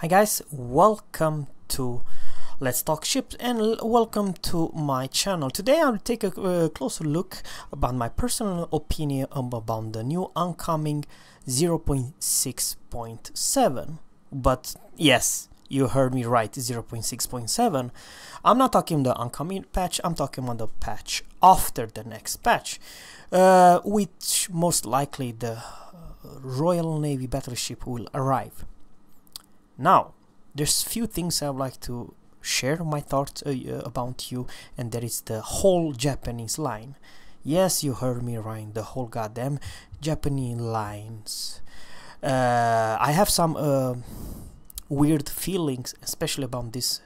Hi guys, welcome to Let's Talk Ships and welcome to my channel. Today I'll take a closer look about my personal opinion about the new oncoming 0.6.7. But yes, you heard me right, 0.6.7. I'm not talking the oncoming patch, I'm talking about the patch after the next patch, which most likely the Royal Navy battleship will arrive. Now, there's few things I would like to share my thoughts about you, and that is the whole Japanese line. Yes, you heard me right, the whole goddamn Japanese lines. I have some weird feelings, especially about this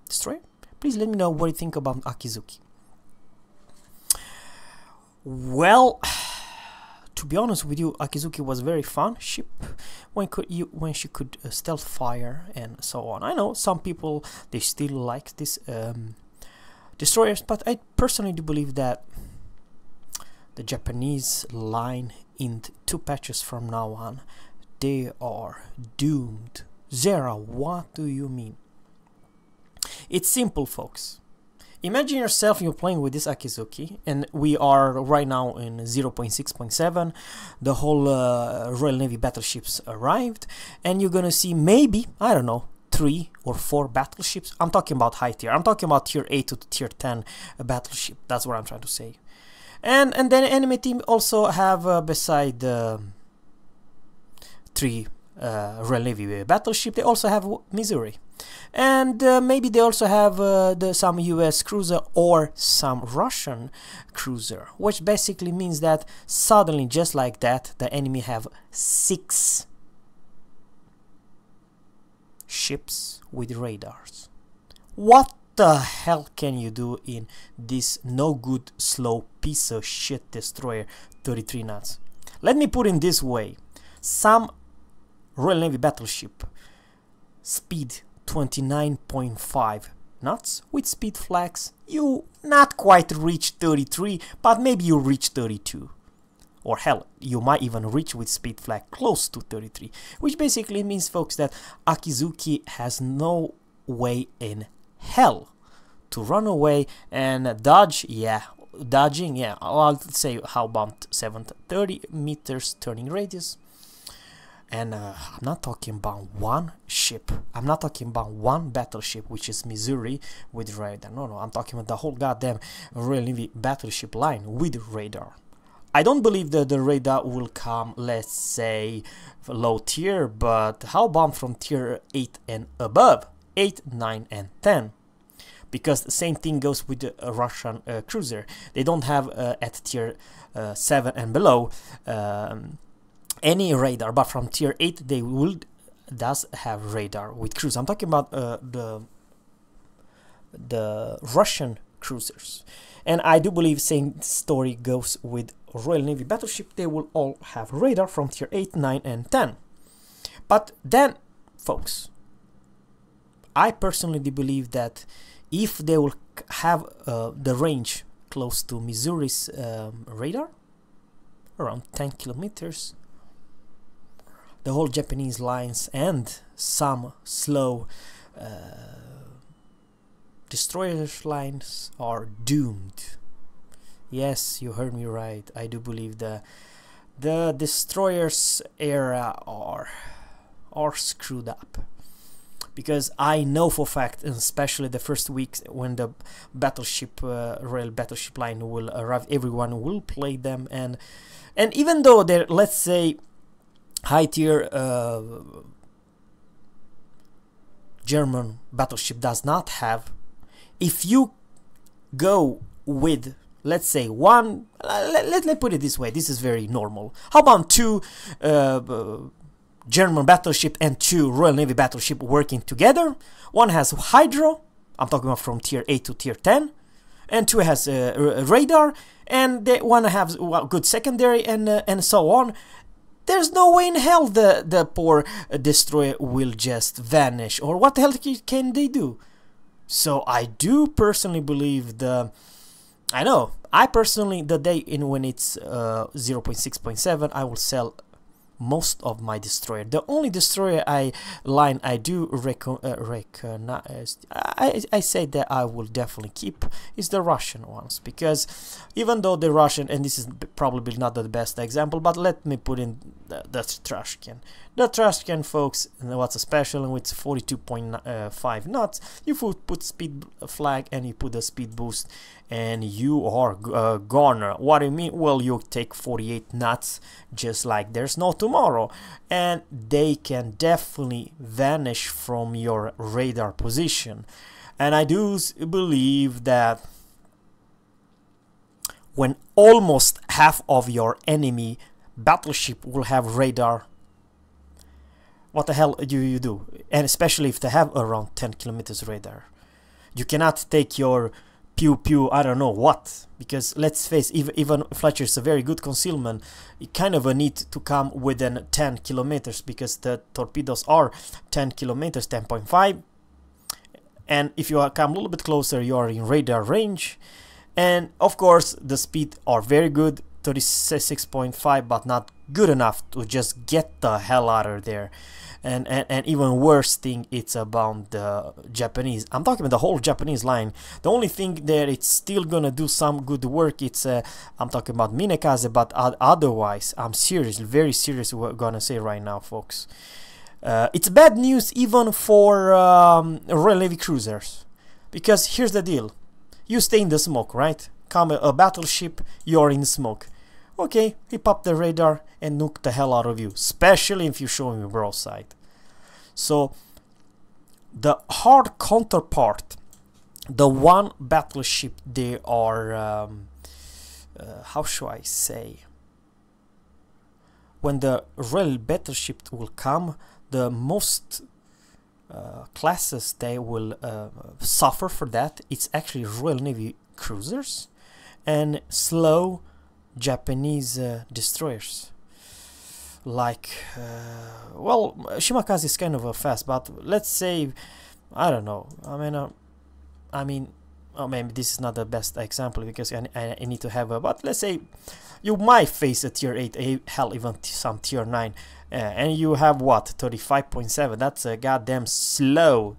destroyer. Please let me know what you think about Akizuki. Well, to be honest with you, Akizuki was a very fun ship when she could stealth fire and so on. I know some people, they still like this destroyers, but I personally do believe that the Japanese line in 2 patches from now on, they are doomed. Zerra, what do you mean? It's simple, folks. Imagine yourself, you're playing with this Akizuki, and we are right now in 0.6.7. The whole Royal Navy battleships arrived, and you're gonna see maybe, I don't know, 3 or 4 battleships. I'm talking about high tier. I'm talking about tier 8 to tier 10 battleship. That's what I'm trying to say. And then enemy team also have beside 3 Royal Navy battleship, they also have Missouri. And maybe they also have some US cruiser or some Russian cruiser, which basically means that suddenly, just like that, the enemy have 6 ships with radars. What the hell can you do in this no good slow piece of shit destroyer 33 knots? Let me put it this way. Some Royal Navy battleship speed 29.5 knots with speed flags, you not quite reach 33, but maybe you reach 32, or hell, you might even reach with speed flag close to 33, which basically means, folks, that Akizuki has no way in hell to run away and dodge. Dodging, yeah, I'll say how about 730 meters turning radius. And I'm not talking about one ship. I'm not talking about one battleship, which is Missouri with radar. No, I'm talking about the whole goddamn Royal Navy battleship line with radar. I don't believe that the radar will come, let's say, low tier, but how about from tier 8 and above? 8, 9, and 10. Because the same thing goes with the Russian cruiser. They don't have at tier 7 and below any radar, but from tier 8 they does have radar with cruise. I'm talking about the Russian cruisers, and I do believe same story goes with Royal Navy battleship. They will all have radar from tier 8, 9, and 10. But then, folks, I personally do believe that if they will have the range close to Missouri's radar, around 10 kilometers, the whole Japanese lines and some slow destroyers lines are doomed. Yes, you heard me right. I do believe the destroyers era are screwed up, because I know for fact, and especially the first weeks when the battleship Royal battleship line will arrive, everyone will play them, and even though they're, let's say, high tier German battleship does not have, if you go with, let's say, one, let's put it this way, this is very normal, how about 2 German battleship and 2 Royal Navy battleship working together? One has hydro, I'm talking about from tier 8 to tier 10, and 2 has radar, and one has good secondary, and so on. There's no way in hell the poor destroyer will just vanish, or what the hell can they do? So I do personally believe I personally, the day when it's 0.6.7, I will sell most of my destroyer. The only destroyer line I do recognize, I say that I will definitely keep is the Russian ones, because even though the Russian, and this is probably not the best example, but let me put in the trash can. The trash can, folks, what's special with 42.5 knots, you put speed flag and you put the speed boost and you are goner. What do you mean? Well, you take 48 knots just like there's no tomorrow, and they can definitely vanish from your radar position. And I do believe that when almost half of your enemy battleship will have radar, what the hell do you do? And especially if they have around 10 kilometers radar, you cannot take your pew I don't know what, because let's face, even Fletcher is a very good concealment, you kind of need to come within 10 kilometers, because the torpedoes are 10 kilometers, 10.5, and if you come a little bit closer, you are in radar range. And of course the speed are very good, 36.5, but not good enough to just get the hell out of there. And even worse thing, it's about the Japanese. I'm talking about the whole Japanese line. The only thing there it's still gonna do some good work, it's I'm talking about Minekaze, but otherwise I'm serious, very serious what I'm gonna say right now, folks. It's bad news even for Royal Navy cruisers, because here's the deal: you stay in the smoke, right? Come a battleship, you're in smoke. Okay, he popped the radar and nuked the hell out of you, especially if you show him a broadside. So the hard counterpart, the one battleship they are, how should I say, when the real battleship will come, the most classes they will suffer for that, it's actually Royal Navy cruisers and slow Japanese destroyers. Like, well, Shimakaze is kind of a fast, but let's say, I don't know, I mean, oh, maybe this is not the best example, because I need to have a, but let's say you might face a tier 8, hell, even some tier 9, and you have what, 35.7, that's a goddamn slow.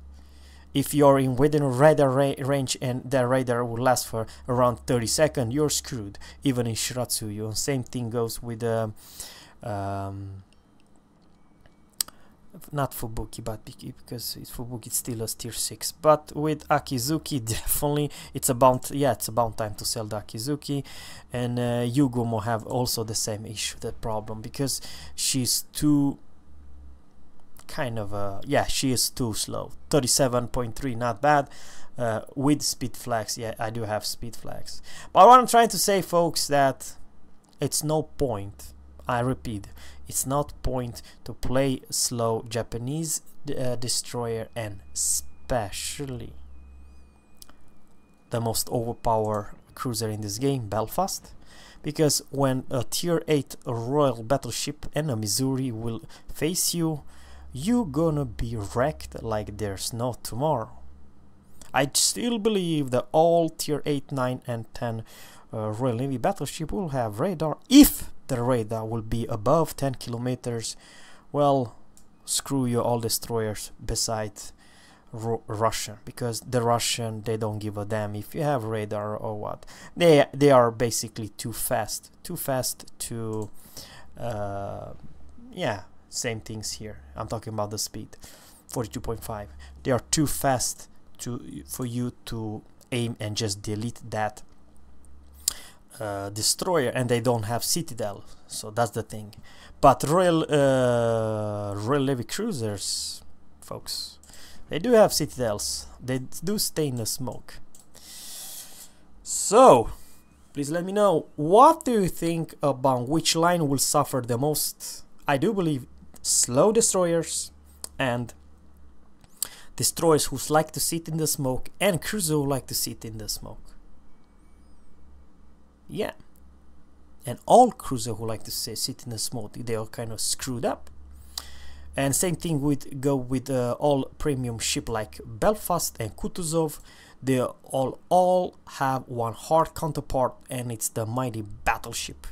If you're in within radar range and the radar will last for around 30 seconds, you're screwed, even in Shiratsuyu. Same thing goes with not Fubuki, but because it's Fubuki, it's still a tier 6. But with Akizuki, definitely it's about time to sell the Akizuki. And Yugumo have also the same issue, the problem, because she's too kind of she is too slow. 37.3, not bad. With speed flags, yeah, I do have speed flags. But what I'm trying to say, folks, that it's no point, I repeat, it's not point to play slow Japanese destroyer, and especially the most overpowered cruiser in this game, Belfast, because when a tier 8 Royal battleship and a Missouri will face you, you gonna be wrecked like there's no tomorrow. I still believe that all tier 8, 9 and 10 Royal Navy battleship will have radar. If the radar will be above 10 kilometers, well, screw you, all destroyers besides Russian, because the Russian, they don't give a damn if you have radar or what. They are basically too fast to yeah, same things here. I'm talking about the speed, 42.5. They are too fast for you to aim and just delete that destroyer, and they don't have Citadel, so that's the thing. But Royal Navy cruisers, folks, they do have Citadels. They do stay in the smoke. So please let me know, what do you think about which line will suffer the most? I do believe slow destroyers and destroyers who like to sit in the smoke, and cruisers who like to sit in the smoke. Yeah, and all cruisers who like to sit in the smoke, they are kind of screwed up. And same thing would go with all premium ship like Belfast and Kutuzov. They all have one hard counterpart, and it's the mighty battleship.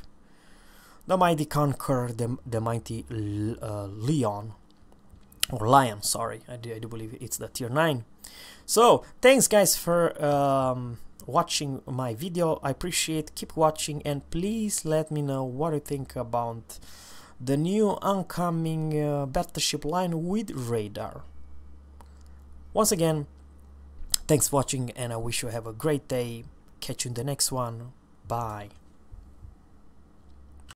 the mighty conqueror, the mighty Leon, or Lion, sorry, I do believe it's the tier 9. So thanks guys for watching my video. I appreciate, keep watching, and please let me know what you think about the new oncoming battleship line with radar. Once again, thanks for watching, and I wish you have a great day. Catch you in the next one. Bye.